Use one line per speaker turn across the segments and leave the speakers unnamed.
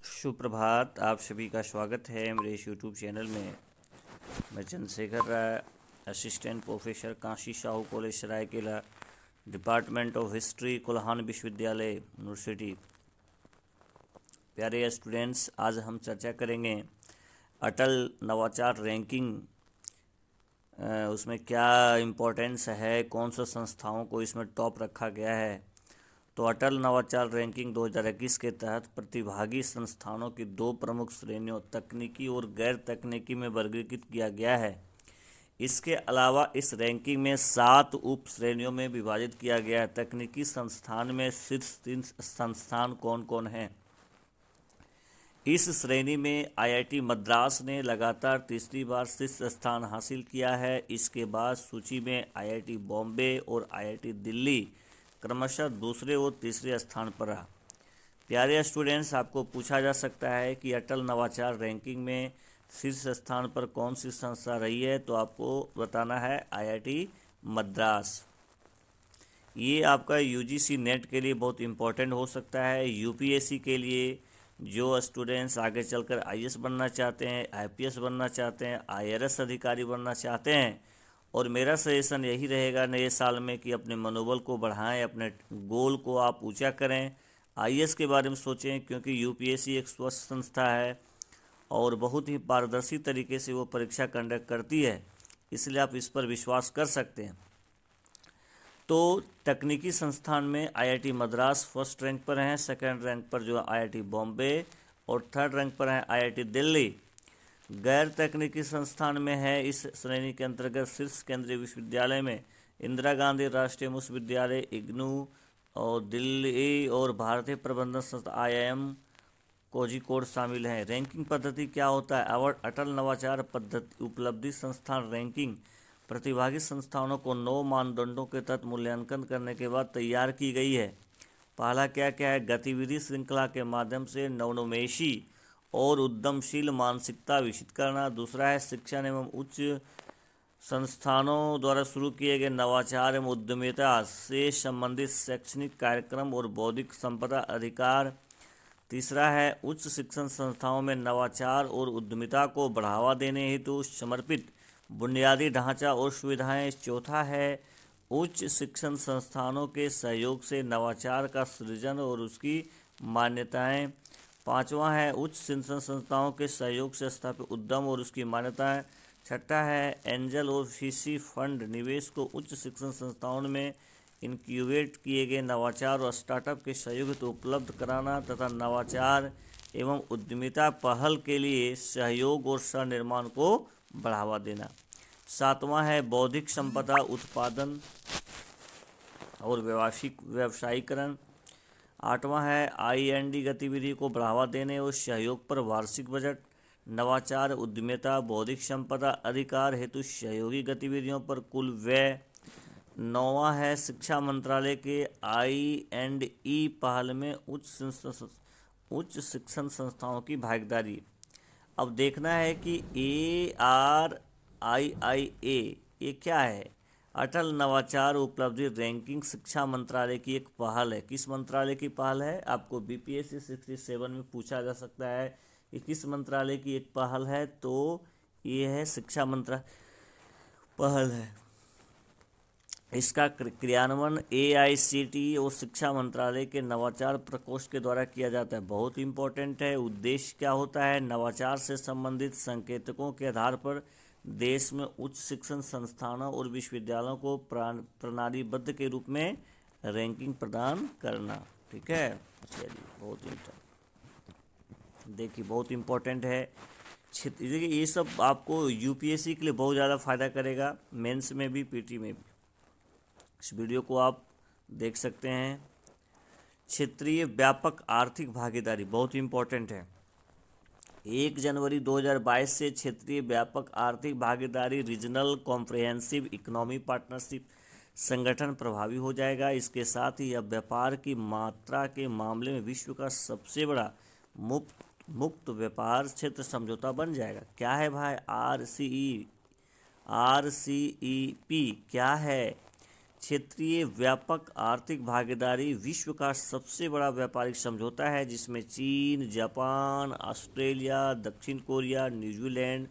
सुप्रभात। आप सभी का स्वागत है मेरे इस यूट्यूब चैनल में। मैं Chandrashekhar Rai, assistant professor, Kashi Sahu college Saraikela, department of history, Kolhan विश्वविद्यालय, यूनिवर्सिटी। प्यारे स्टूडेंट्स, आज हम चर्चा करेंगे अटल नवाचार रैंकिंग। उसमें क्या इम्पोर्टेंस है, कौन सा संस्थाओं को इसमें टॉप रखा गया है। तो अटल नवाचार रैंकिंग 2021 के तहत प्रतिभागी संस्थानों की दो प्रमुख श्रेणियों तकनीकी और गैर तकनीकी में वर्गीकृत किया गया है। इसके अलावा इस रैंकिंग में 7 उप श्रेणियों में विभाजित किया गया है। तकनीकी संस्थान में शीर्ष 3 संस्थान कौन कौन हैं? इस श्रेणी में आईआईटी मद्रास ने लगातार तीसरी बार शीर्ष स्थान हासिल किया है। इसके बाद सूची में आईआईटी बॉम्बे और आईआईटी दिल्ली क्रमशः दूसरे और तीसरे स्थान पर रहा। प्यारे स्टूडेंट्स, आपको पूछा जा सकता है कि अटल नवाचार रैंकिंग में शीर्ष स्थान पर कौन सी संस्था रही है, तो आपको बताना है आईआईटी मद्रास। ये आपका यूजीसी नेट के लिए बहुत इम्पोर्टेंट हो सकता है। यूपीएससी के लिए जो स्टूडेंट्स आगे चलकर आईएएस बनना चाहते हैं, आईपीएस बनना चाहते हैं, आईआरएस अधिकारी बनना चाहते हैं, और मेरा सजेशन यही रहेगा नए साल में कि अपने मनोबल को बढ़ाएं, अपने गोल को आप ऊंचा करें। आईएएस के बारे में सोचें, क्योंकि यूपीएससी एक स्वस्थ संस्था है और बहुत ही पारदर्शी तरीके से वो परीक्षा कंडक्ट करती है, इसलिए आप इस पर विश्वास कर सकते हैं। तो तकनीकी संस्थान में आईआईटी मद्रास फर्स्ट रैंक पर हैं, सेकंड रैंक पर जो आईआईटी बॉम्बे, और थर्ड रैंक पर है आईआईटी दिल्ली। गैर तकनीकी संस्थान में है इस श्रेणी के अंतर्गत शीर्ष केंद्रीय विश्वविद्यालय में इंदिरा गांधी राष्ट्रीय विश्वविद्यालय, इग्नू और दिल्ली और भारतीय प्रबंधन संस्था आईआईएम कोझिकोड शामिल हैं। रैंकिंग पद्धति क्या होता है? अटल नवाचार पद्धति उपलब्धि संस्थान रैंकिंग प्रतिभागी संस्थानों को 9 मानदंडों के तहत मूल्यांकन करने के बाद तैयार की गई है। पहला क्या क्या है? गतिविधि श्रृंखला के माध्यम से नवोन्मेषी और उद्यमशील मानसिकता विकसित करना। दूसरा है शिक्षण एवं उच्च संस्थानों द्वारा शुरू किए गए नवाचार एवं उद्यमिता से संबंधित शैक्षणिक कार्यक्रम और बौद्धिक संपदा अधिकार। तीसरा है उच्च शिक्षण संस्थाओं में नवाचार और उद्यमिता को बढ़ावा देने हेतु समर्पित बुनियादी ढांचा और सुविधाएं। चौथा है उच्च शिक्षण संस्थानों के सहयोग से नवाचार का सृजन और उसकी मान्यताएं। पांचवा है उच्च शिक्षण संस्थाओं के सहयोग से स्थापित उद्यम और उसकी मान्यताएं। छठा है एंजल और वीसी फंड निवेश को उच्च शिक्षण संस्थाओं में इनक्यूबेट किए गए नवाचार और स्टार्टअप के सहयोग हेतु उपलब्ध कराना तथा नवाचार एवं उद्यमिता पहल के लिए सहयोग और सह निर्माण को बढ़ावा देना। सातवां है बौद्धिक संपदा उत्पादन और व्यावसायीकरण। आठवां है आईएनडी गतिविधि को बढ़ावा देने और सहयोग पर वार्षिक बजट। नवाचार, उद्यमिता, बौद्धिक संपदा अधिकार हेतु सहयोगी गतिविधियों पर कुल व्यय। नौवां है शिक्षा मंत्रालय के आई&ई पहल में उच्च शिक्षण संस्थाओं की भागीदारी। अब देखना है कि ARIIA ये क्या है? अटल नवाचार उपलब्धि रैंकिंग शिक्षा मंत्रालय की एक पहल है। किस मंत्रालय की पहल है? आपको बीपीएससी 67 में पूछा जा सकता है कि किस मंत्रालय की एक पहल है, तो ये है शिक्षा मंत्रालय पहल है। इसका क्रियान्वयन AICTE और शिक्षा मंत्रालय के नवाचार प्रकोष्ठ के द्वारा किया जाता है। बहुत इंपॉर्टेंट है। उद्देश्य क्या होता है? नवाचार से संबंधित संकेतकों के आधार पर देश में उच्च शिक्षण संस्थानों और विश्वविद्यालयों को प्रणालीबद्ध के रूप में रैंकिंग प्रदान करना। ठीक है, चलिए, बहुत इम्पोर्टेंट है। देखिए, ये सब आपको यूपीएससी के लिए बहुत ज़्यादा फ़ायदा करेगा, मेंस में भी, पीटी में भी। इस वीडियो को आप देख सकते हैं। क्षेत्रीय व्यापक आर्थिक भागीदारी बहुत इम्पोर्टेंट है। 1 जनवरी 2022 से क्षेत्रीय व्यापक आर्थिक भागीदारी रीजनल कॉम्प्रिहेंसिव इकोनॉमी पार्टनरशिप संगठन प्रभावी हो जाएगा। इसके साथ ही अब व्यापार की मात्रा के मामले में विश्व का सबसे बड़ा मुक्त व्यापार क्षेत्र समझौता बन जाएगा। क्या है भाई? RCEP क्या है? क्षेत्रीय व्यापक आर्थिक भागीदारी विश्व का सबसे बड़ा व्यापारिक समझौता है जिसमें चीन, जापान, ऑस्ट्रेलिया, दक्षिण कोरिया, न्यूजीलैंड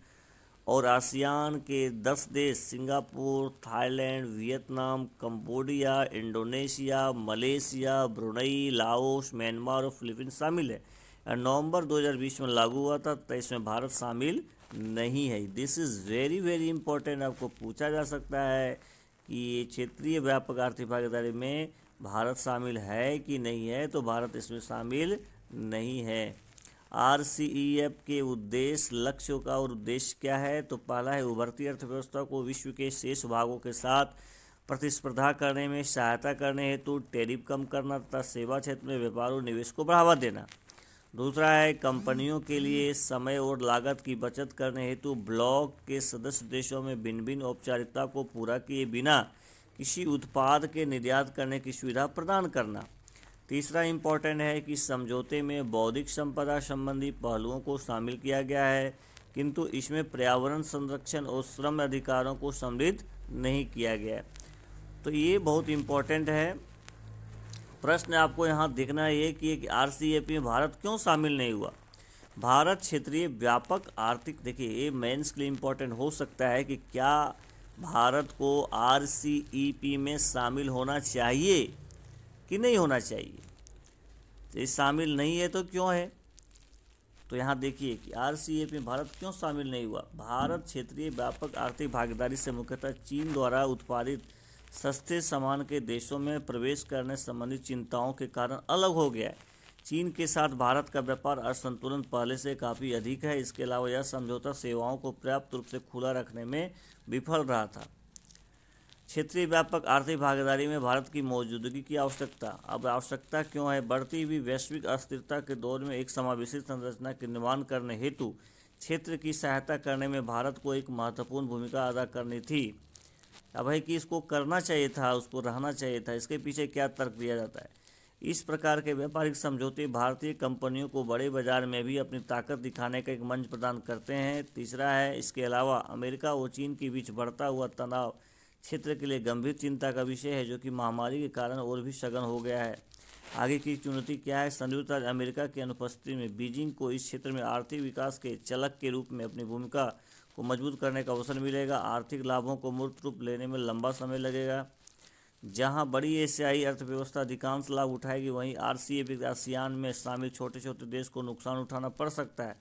और आसियान के 10 देश Singapore, Thailand, Vietnam, Cambodia, Indonesia, Malaysia, Brunei, Laos, Myanmar और फिलीपींस शामिल है। और नवंबर 2020 में लागू हुआ था, तो इसमें भारत शामिल नहीं है। This is very very important. आपको पूछा जा सकता है कि क्षेत्रीय व्यापक आर्थिक भागीदारी में भारत शामिल है कि नहीं है, तो भारत इसमें शामिल नहीं है। RCEP के उद्देश्य, लक्ष्यों का और उद्देश्य क्या है? तो पहला है उभरती अर्थव्यवस्था को विश्व के शेष भागों के साथ प्रतिस्पर्धा करने में सहायता करने हेतु टैरिफ कम करना तथा सेवा क्षेत्र में व्यापार और निवेश को बढ़ावा देना। दूसरा है कंपनियों के लिए समय और लागत की बचत करने हेतु ब्लॉक के सदस्य देशों में भिन्न भिन्न औपचारिकता को पूरा किए बिना किसी उत्पाद के निर्यात करने की सुविधा प्रदान करना। तीसरा इम्पोर्टेंट है कि समझौते में बौद्धिक संपदा संबंधी पहलुओं को शामिल किया गया है, किंतु इसमें पर्यावरण संरक्षण और श्रम अधिकारों को सम्मिलित नहीं किया गया है। तो ये बहुत इम्पोर्टेंट है। प्रश्न आपको यहाँ देखना है कि RCEP में भारत क्यों शामिल नहीं हुआ। भारत क्षेत्रीय व्यापक आर्थिक, देखिए ये मेंस के लिए इम्पोर्टेंट हो सकता है कि क्या भारत को RCEP में शामिल होना चाहिए कि नहीं होना चाहिए। तो ये शामिल नहीं है तो क्यों है? तो यहाँ देखिए कि RCEP में भारत क्यों शामिल नहीं हुआ। भारत क्षेत्रीय व्यापक आर्थिक भागीदारी से मुख्यतः चीन द्वारा उत्पादित सस्ते सामान के देशों में प्रवेश करने संबंधी चिंताओं के कारण अलग हो गया है। चीन के साथ भारत का व्यापार असंतुलन पहले से काफ़ी अधिक है। इसके अलावा यह समझौता सेवाओं को पर्याप्त रूप से खुला रखने में विफल रहा था। क्षेत्रीय व्यापक आर्थिक भागीदारी में भारत की मौजूदगी की आवश्यकता। अब आवश्यकता क्यों है? बढ़ती हुई वैश्विक अस्थिरता के दौर में एक समावेशी संरचना के निर्माण करने हेतु क्षेत्र की सहायता करने में भारत को एक महत्वपूर्ण भूमिका अदा करनी थी। अब है कि इसको करना चाहिए था, उसको रहना चाहिए था। इसके पीछे क्या तर्क दिया जाता है? इस प्रकार के व्यापारिक समझौते भारतीय कंपनियों को बड़े बाजार में भी अपनी ताकत दिखाने का एक मंच प्रदान करते हैं। तीसरा है, इसके अलावा अमेरिका और चीन के बीच बढ़ता हुआ तनाव क्षेत्र के लिए गंभीर चिंता का विषय है, जो कि महामारी के कारण और भी सघन हो गया है। आगे की चुनौती क्या है? संयुक्त राज्य अमेरिका की अनुपस्थिति में बीजिंग को इस क्षेत्र में आर्थिक विकास के चालक के रूप में अपनी भूमिका को मजबूत करने का अवसर मिलेगा। आर्थिक लाभों को मूर्त रूप लेने में लंबा समय लगेगा। जहां बड़ी एशियाई अर्थव्यवस्था अधिकांश लाभ उठाएगी, वहीं RCEP आसियान में शामिल छोटे छोटे देश को नुकसान उठाना पड़ सकता है।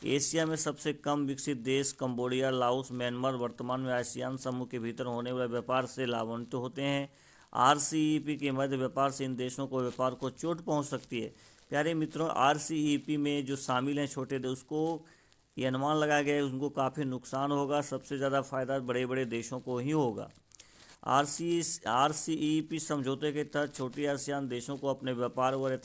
एशिया में सबसे कम विकसित देश कंबोडिया, लाओस, म्यांमार वर्तमान में आसियान समूह के भीतर होने वाले व्यापार से लाभान्वित होते हैं। RCEP के मध्य व्यापार से इन देशों को व्यापार को चोट पहुंच सकती है। प्यारे मित्रों, RCEP में जो शामिल हैं छोटे देश, उसको ये अनुमान लगाया गया है उनको काफ़ी नुकसान होगा। सबसे ज़्यादा फायदा बड़े बड़े देशों को ही होगा। RCEP समझौते के तहत छोटी आसियान देशों को अपने व्यापार व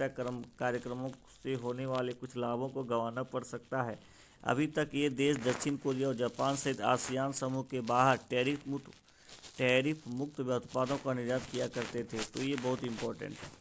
कार्यक्रमों से होने वाले कुछ लाभों को गंवाना पड़ सकता है। अभी तक ये देश दक्षिण कोरिया और जापान सहित आसियान समूह के बाहर टैरिफ मुक्त उत्पादों का निर्यात किया करते थे। तो ये बहुत इम्पोर्टेंट है।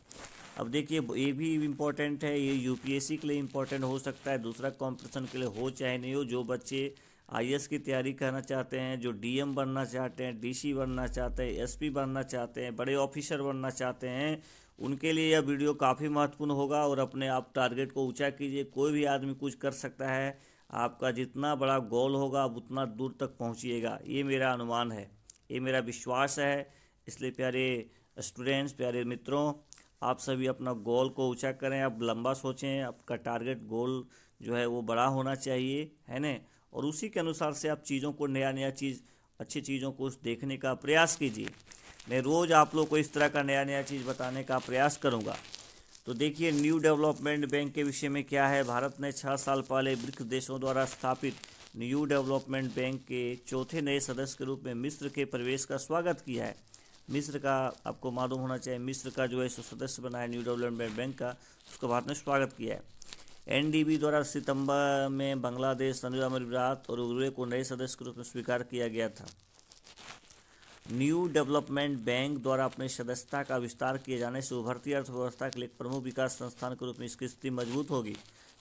अब देखिए ये भी इम्पोर्टेंट है, ये UPSC के लिए इम्पोर्टेंट हो सकता है, दूसरा कॉम्पिटिशन के लिए हो चाहे नहीं हो। जो बच्चे IAS की तैयारी करना चाहते हैं, जो DM बनना चाहते हैं, DC बनना चाहते हैं, SP बनना चाहते हैं, बड़े ऑफिसर बनना चाहते हैं, उनके लिए यह वीडियो काफ़ी महत्वपूर्ण होगा। और अपने आप टारगेट को ऊंचा कीजिए। कोई भी आदमी कुछ कर सकता है। आपका जितना बड़ा गोल होगा आप उतना दूर तक पहुंचिएगा। ये मेरा अनुमान है, ये मेरा विश्वास है। इसलिए प्यारे स्टूडेंट्स, प्यारे मित्रों, आप सभी अपना गोल को ऊंचा करें, आप लंबा सोचें। आपका टारगेट गोल जो है वो बड़ा होना चाहिए, है ना। और उसी के अनुसार से आप चीज़ों को नया चीज़, अच्छी चीज़ों को देखने का प्रयास कीजिए। मैं रोज़ आप लोग को इस तरह का नया चीज़ बताने का प्रयास करूँगा। तो देखिए न्यू डेवलपमेंट बैंक के विषय में क्या है। भारत ने 6 साल पहले ब्रिक्स देशों द्वारा स्थापित न्यू डेवलपमेंट बैंक के चौथे नए सदस्य के रूप में मिस्र के प्रवेश का स्वागत किया है। मिस्र का आपको मालूम होना चाहिए, मिस्र का जो है सदस्य बना है न्यू डेवलपमेंट बैंक का, उसका भारत ने स्वागत किया है। NDB द्वारा सितंबर में बांग्लादेश, संयुक्त अरब अमीरात और उरुग्वे को नए सदस्य के रूप में स्वीकार किया गया था। न्यू डेवलपमेंट बैंक द्वारा अपनी सदस्यता का विस्तार किए जाने से उभरती अर्थव्यवस्था के लिए एक प्रमुख विकास संस्थान के रूप में इसकी स्थिति मजबूत होगी।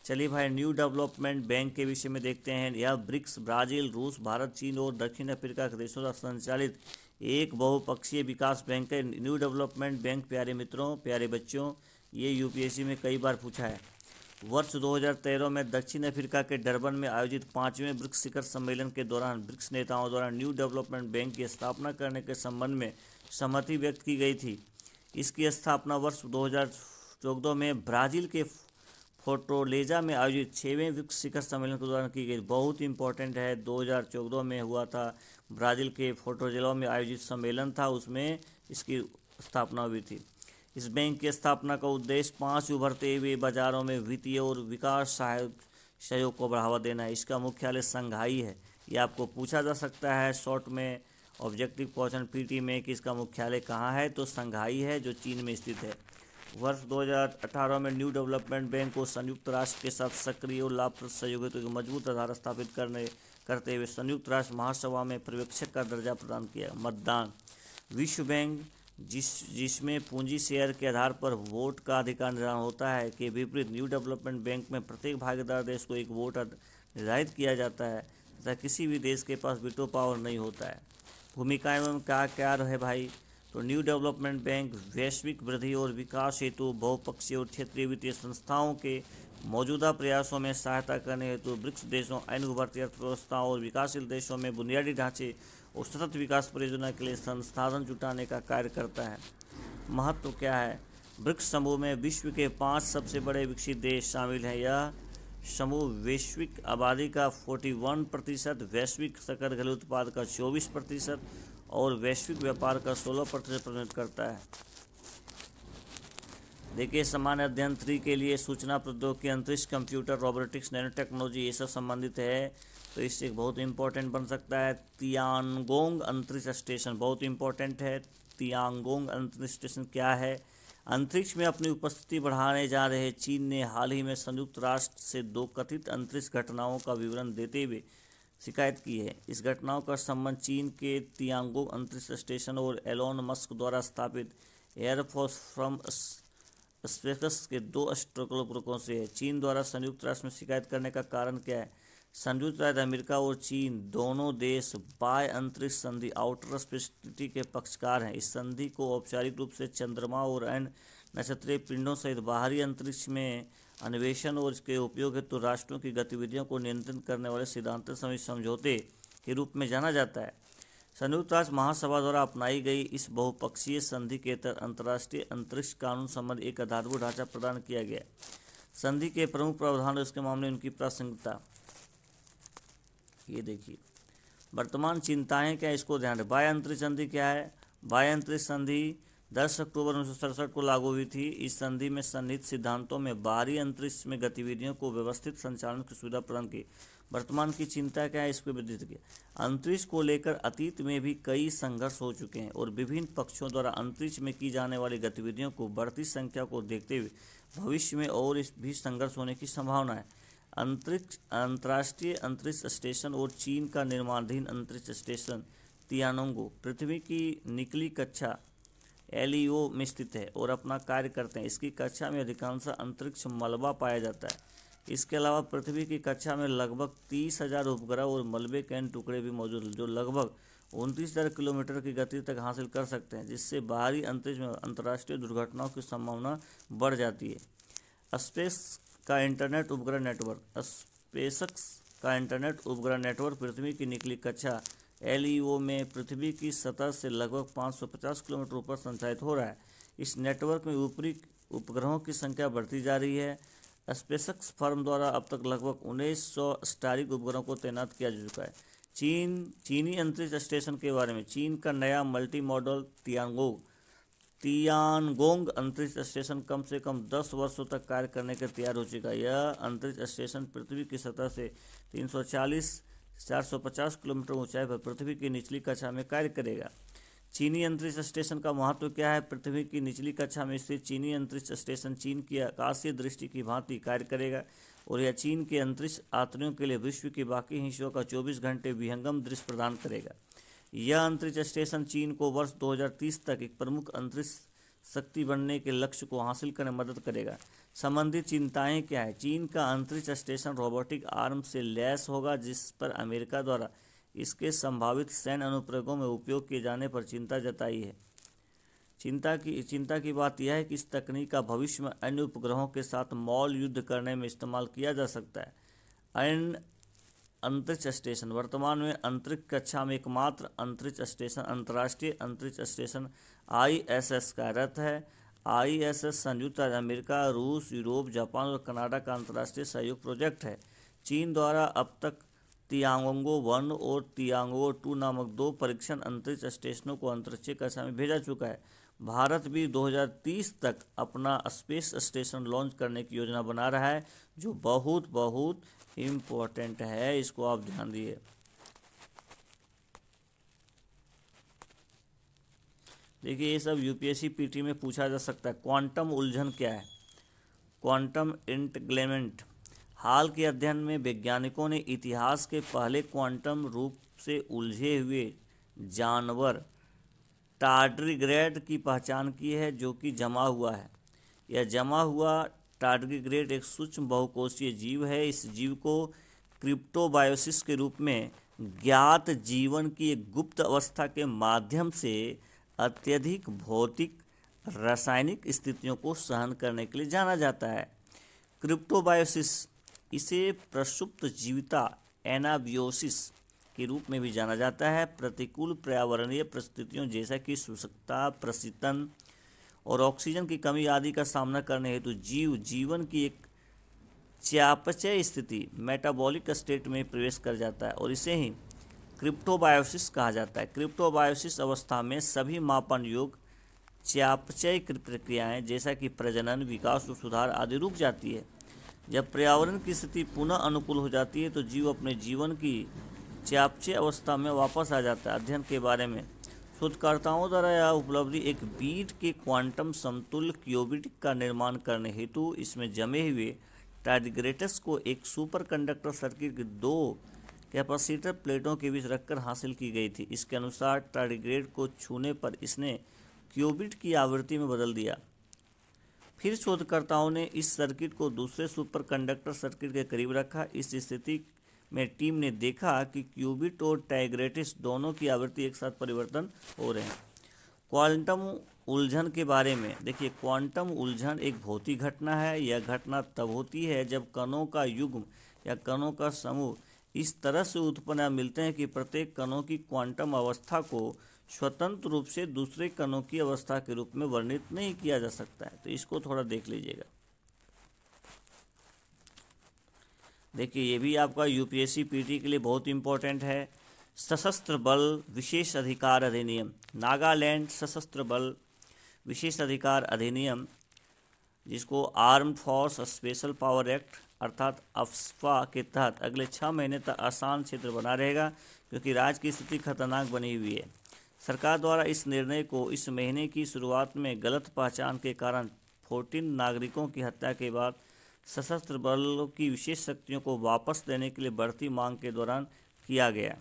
चलिए भाई, न्यू डेवलपमेंट बैंक के विषय में देखते हैं। यह ब्रिक्स, ब्राज़ील, रूस, भारत, चीन और दक्षिण अफ्रीका के देशों द्वारा संचालित एक बहुपक्षीय विकास बैंक है न्यू डेवलपमेंट बैंक। प्यारे मित्रों, प्यारे बच्चों, ये यूपीएससी में कई बार पूछा है। वर्ष 2013 में दक्षिण अफ्रीका के डरबन में आयोजित 5वें ब्रिक्स शिखर सम्मेलन के दौरान ब्रिक्स नेताओं द्वारा न्यू डेवलपमेंट बैंक की स्थापना करने के संबंध में सहमति व्यक्त की गई थी। इसकी स्थापना वर्ष 2014 में ब्राज़ील के फोर्टोलेजा में आयोजित 6वें ब्रिक्स शिखर सम्मेलन के दौरान की गई। बहुत इंपॉर्टेंट है, 2014 में हुआ था, ब्राज़ील के फोर्टोलेजा में आयोजित सम्मेलन था, उसमें इसकी स्थापना हुई थी। इस बैंक की स्थापना का उद्देश्य 5 उभरते हुए बाजारों में वित्तीय और विकास सहयोग को बढ़ावा देना है। इसका मुख्यालय शंघाई है। ये आपको पूछा जा सकता है शॉर्ट में ऑब्जेक्टिव क्वेश्चन पीटी में कि इसका मुख्यालय कहाँ है, तो शंघाई है जो चीन में स्थित है। वर्ष 2018 में न्यू डेवलपमेंट बैंक को संयुक्त राष्ट्र के साथ सक्रिय और लाभप्रद सहयोग हेतु एक मजबूत आधार स्थापित करते हुए संयुक्त राष्ट्र महासभा में पर्यवेक्षक का दर्जा प्रदान किया। मतदान। विश्व बैंक जिसमें पूंजी शेयर के आधार पर वोट का अधिकार निर्धारण होता है, के विपरीत न्यू डेवलपमेंट बैंक में प्रत्येक भागीदार देश को एक वोट निर्धारित किया जाता है तथा किसी भी देश के पास वीटो पावर नहीं होता है। भूमिकाएं एवं क्या क्या है भाई, तो न्यू डेवलपमेंट बैंक वैश्विक वृद्धि और विकास हेतु बहुपक्षीय और क्षेत्रीय वित्तीय संस्थाओं के मौजूदा प्रयासों में सहायता करने हेतु ब्रिक्स देशों, अन्य उभरती अर्थव्यवस्थाओं और विकासशील देशों में बुनियादी ढांचे और सतत विकास परियोजना के लिए संसाधन जुटाने का कार्य करता है। महत्व क्या है, ब्रिक्स समूह में विश्व के 5 सबसे बड़े विकसित देश शामिल हैं। यह समूह वैश्विक आबादी का 41%, वैश्विक सकल घरेलू उत्पाद का 24% और वैश्विक व्यापार का 16% प्रतिनिधित्व करता है। देखिए, सामान्य अध्ययन 3 के लिए सूचना प्रौद्योगिकी, अंतरिक्ष, कंप्यूटर, रोबोटिक्स, नैनो टेक्नोलॉजी, ये सब संबंधित है, तो इससे बहुत इंपॉर्टेंट बन सकता है। तियानगोंग अंतरिक्ष स्टेशन बहुत इंपॉर्टेंट है। तियानगोंग अंतरिक्ष स्टेशन क्या है? अंतरिक्ष में अपनी उपस्थिति बढ़ाने जा रहे चीन ने हाल ही में संयुक्त राष्ट्र से 2 कथित अंतरिक्ष घटनाओं का विवरण देते हुए शिकायत की है। इस घटनाओं का संबंध चीन के तियानगोंग अंतरिक्ष स्टेशन और एलोन मस्क द्वारा स्थापित एयरफोर्स फ्रॉम स्पेस के 2 एस्ट्रोनॉटों से है। चीन द्वारा संयुक्त राष्ट्र में शिकायत करने का कारण क्या है? संयुक्त राज्य अमेरिका और चीन दोनों देश बाह्य अंतरिक्ष संधि आउटर स्पेस ट्रीटी के पक्षकार हैं। इस संधि को औपचारिक रूप से चंद्रमा और अन्य नक्षत्रीय पिंडों सहित बाहरी अंतरिक्ष में अन्वेषण और इसके उपयोग हेतु राष्ट्रों की गतिविधियों को नियंत्रित करने वाले सिद्धांत समझौते के रूप में जाना जाता है। संयुक्त राष्ट्र महासभा द्वारा अपनाई गई इस बहुपक्षीय संधि के तहत अंतर्राष्ट्रीय अंतरिक्ष कानून संबंधी एक आधारभूत ढांचा प्रदान किया गया। संधि के प्रमुख प्रावधान और इसके मामले में उनकी प्रासंगिकता, ये देखिए। वर्तमान चिंताएं क्या, इसको ध्यान रखें। बाह्य अंतरिक्ष संधि क्या है? बाह्य अंतरिक्ष संधि 10 अक्टूबर 1967 को लागू हुई थी। इस संधि में सन्निहित सिद्धांतों में बाहरी अंतरिक्ष में गतिविधियों को व्यवस्थित संचालन की सुविधा प्रदान की। वर्तमान की चिंता क्या है, इसको विदित किया। अंतरिक्ष को लेकर अतीत में भी कई संघर्ष हो चुके हैं और विभिन्न पक्षों द्वारा अंतरिक्ष में की जाने वाली गतिविधियों को बढ़ती संख्या को देखते हुए भविष्य में और इस भी संघर्ष होने की संभावना है। अंतर्राष्ट्रीय अंतरिक्ष स्टेशन और चीन का निर्माणाधीन अंतरिक्ष स्टेशन तियानोंगो पृथ्वी की निचली कक्षा एलईओ में स्थित है और अपना कार्य करते हैं। इसकी कक्षा में अधिकांश अंतरिक्ष मलबा पाया जाता है। इसके अलावा पृथ्वी की कक्षा में लगभग 30,000 उपग्रह और मलबे के अन्य टुकड़े भी मौजूद हैं, जो लगभग 29,000 किलोमीटर की गति तक हासिल कर सकते हैं, जिससे बाहरी अंतरिक्ष में अंतर्राष्ट्रीय दुर्घटनाओं की संभावना बढ़ जाती है। स्पेस का इंटरनेट उपग्रह नेटवर्क, स्पेसक्स का इंटरनेट उपग्रह नेटवर्क पृथ्वी की निचली कक्षा एलईओ में पृथ्वी की सतह से लगभग 550 किलोमीटर ऊपर संचालित हो रहा है। इस नेटवर्क में ऊपरी उपग्रहों की संख्या बढ़ती जा रही है। स्पेसक्स फर्म द्वारा अब तक लगभग 1900 स्टारिक उपग्रहों को तैनात किया जा चुका है। चीनी अंतरिक्ष स्टेशन के बारे में, चीन का नया मल्टी मॉडल तियानगोंग अंतरिक्ष स्टेशन कम से कम 10 वर्षों तक कार्य करने के तैयार हो चुका है। यह अंतरिक्ष स्टेशन पृथ्वी की सतह से 340-450 किलोमीटर ऊंचाई पर पृथ्वी की निचली कक्षा में कार्य करेगा। चीनी अंतरिक्ष स्टेशन का महत्व क्या है? पृथ्वी की निचली कक्षा में स्थित चीनी अंतरिक्ष स्टेशन चीन की आकाशीय दृष्टि की भांति कार्य करेगा और यह चीन के अंतरिक्ष यात्रियों के लिए विश्व के बाकी हिस्सों का 24 घंटे विहंगम दृश्य प्रदान करेगा। यह अंतरिक्ष स्टेशन चीन को वर्ष 2030 तक एक प्रमुख अंतरिक्ष शक्ति बनने के लक्ष्य को हासिल करने में मदद करेगा। संबंधित चिंताएं क्या है? चीन का अंतरिक्ष स्टेशन रोबोटिक आर्म से लैस होगा, जिस पर अमेरिका द्वारा इसके संभावित सैन्य अनुप्रयोगों में उपयोग किए जाने पर चिंता जताई है। चिंता की बात यह है कि इस तकनीक का भविष्य में अन्य उपग्रहों के साथ मौल युद्ध करने में इस्तेमाल किया जा सकता है। अंतरिक्ष स्टेशन वर्तमान में अंतरिक्ष कक्षा में एकमात्र अंतरिक्ष स्टेशन अंतर्राष्ट्रीय अंतरिक्ष स्टेशन ISS कार्यरत है। ISS संयुक्त राज्य अमेरिका, रूस, यूरोप, जापान और कनाडा का अंतर्राष्ट्रीय सहयोग प्रोजेक्ट है। चीन द्वारा अब तक तियांगोंगो 1 और तियांगोंगो 2 नामक 2 परीक्षण अंतरिक्ष स्टेशनों को अंतरिक्ष कक्षा में भेजा चुका है। भारत भी 2030 तक अपना स्पेस स्टेशन लॉन्च करने की योजना बना रहा है, जो बहुत बहुत इम्पोर्टेंट है। इसको आप ध्यान दिए। देखिए, ये सब UPSC PT में पूछा जा सकता है। क्वांटम उलझन क्या है? Quantum entanglement. हाल के अध्ययन में वैज्ञानिकों ने इतिहास के पहले क्वांटम रूप से उलझे हुए जानवर टार्डिग्रेड की पहचान की है, जो कि जमा हुआ है। यह जमा हुआ टार्डिग्रेड एक सूक्ष्म बहुकोषीय जीव है। इस जीव को क्रिप्टोबायोसिस के रूप में ज्ञात जीवन की एक गुप्त अवस्था के माध्यम से अत्यधिक भौतिक रासायनिक स्थितियों को सहन करने के लिए जाना जाता है। क्रिप्टोबायोसिस, इसे प्रसुप्त जीविता एनाबियोसिस के रूप में भी जाना जाता है। प्रतिकूल पर्यावरणीय परिस्थितियों जैसा कि शुष्कता, प्रशीतन और ऑक्सीजन की कमी आदि का सामना करने हेतु जीवन की एक चयापचय स्थिति मेटाबॉलिक स्टेट में प्रवेश कर जाता है और इसे ही क्रिप्टोबायोसिस कहा जाता है। क्रिप्टोबायोसिस अवस्था में सभी मापन योग चयापचय प्रक्रियाएं जैसा कि प्रजनन, विकास और सुधार आदि रुक जाती है। जब पर्यावरण की स्थिति पुनः अनुकूल हो जाती है तो जीव अपने जीवन की चयापचय अवस्था में वापस आ जाता है। अध्ययन के बारे में शोधकर्ताओं द्वारा यह उपलब्धि एक बीट के क्वांटम समतुल्य क्यूबिट का निर्माण करने हेतु इसमें जमे हुए टार्डिग्रेड्स को एक सुपरकंडक्टर सर्किट के 2 कैपेसिटर प्लेटों के बीच रखकर हासिल की गई थी। इसके अनुसार टार्डिग्रेड को छूने पर इसने क्यूबिट की आवृत्ति में बदल दिया। फिर शोधकर्ताओं ने इस सर्किट को दूसरे सुपरकंडक्टर सर्किट के करीब रखा। इस स्थिति में टीम ने देखा कि क्यूबिट और टार्डिग्रेड्स दोनों की आवृत्ति एक साथ परिवर्तन हो रहे हैं। क्वांटम उलझन के बारे में देखिए, क्वांटम उलझन एक भौतिक घटना है। यह घटना तब होती है जब कणों का युग्म या कणों का समूह इस तरह से उत्पन्न मिलते हैं कि प्रत्येक कणों की क्वांटम अवस्था को स्वतंत्र रूप से दूसरे कणों की अवस्था के रूप में वर्णित नहीं किया जा सकता है। तो इसको थोड़ा देख लीजिएगा। देखिए, ये भी आपका UPSC PT के लिए बहुत इंपॉर्टेंट है। सशस्त्र बल विशेष अधिकार अधिनियम, नागालैंड सशस्त्र बल विशेष अधिकार अधिनियम, जिसको armed force special power act अर्थात अफ्स्पा के तहत अगले 6 महीने तक आसान क्षेत्र बना रहेगा, क्योंकि राज्य की स्थिति खतरनाक बनी हुई है। सरकार द्वारा इस निर्णय को इस महीने की शुरुआत में गलत पहचान के कारण 14 नागरिकों की हत्या के बाद सशस्त्र बलों की विशेष शक्तियों को वापस देने के लिए बढ़ती मांग के दौरान किया गया।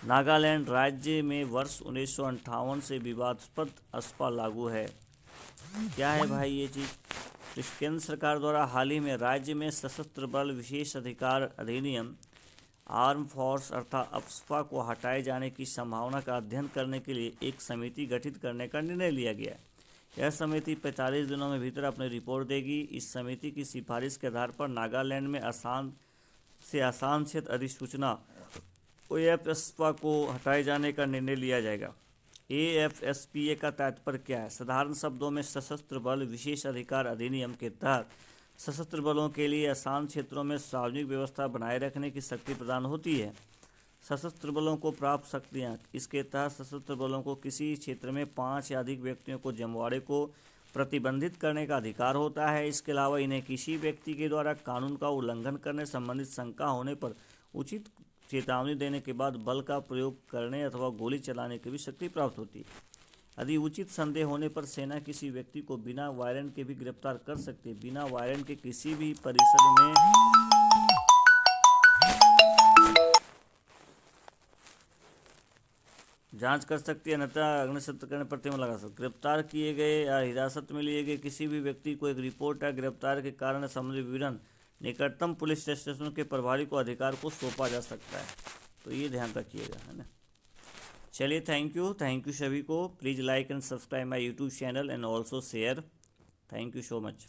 नागालैंड राज्य में वर्ष 1958 से विवादास्पद अफ्स्पा लागू है। क्या है भाई ये चीज़? तो केंद्र सरकार द्वारा हाल ही में राज्य में सशस्त्र बल विशेष अधिकार अधिनियम आर्म फोर्स अर्थात अफ्स्पा को हटाए जाने की संभावना का अध्ययन करने के लिए एक समिति गठित करने का निर्णय लिया गया। यह समिति 45 दिनों में भीतर अपनी रिपोर्ट देगी। इस समिति की सिफारिश के आधार पर नागालैंड में आसान क्षेत्र अधिसूचना AFSPA को हटाए जाने का निर्णय लिया जाएगा। AFSPA का तात्पर्य क्या है? साधारण शब्दों में सशस्त्र बल विशेष अधिकार अधिनियम के तहत सशस्त्र बलों के लिए आसान क्षेत्रों में सार्वजनिक व्यवस्था बनाए रखने की शक्ति प्रदान होती है। सशस्त्र बलों को प्राप्त शक्तियाँ, इसके तहत सशस्त्र बलों को किसी क्षेत्र में 5 या अधिक व्यक्तियों को जमवाड़े को प्रतिबंधित करने का अधिकार होता है। इसके अलावा इन्हें किसी व्यक्ति के द्वारा कानून का उल्लंघन करने संबंधित शंका होने पर उचित चेतावनी देने के बाद बल का प्रयोग करने अथवा गोली चलाने की भी शक्ति प्राप्त होती है। यदि उचित संदेह होने पर सेना किसी व्यक्ति को बिना वारंट के भी गिरफ्तार कर सकती है। बिना वारंट के किसी भी परिसर में जांच कर सकती है, अन्यथा अग्निशस्त्र करने पर प्रतिबंध लगा सकती है। गिरफ्तार किए गए या हिरासत में लिए गए किसी भी व्यक्ति को एक रिपोर्ट या गिरफ्तार के कारण संबंधित विवरण निकटतम पुलिस स्टेशन के प्रभारी को अधिकार को सौंपा जा सकता है। तो ये ध्यान रखिएगा, है ना। चलिए, थैंक यू सभी को। Please like and subscribe my YouTube channel and also share. Thank you so much.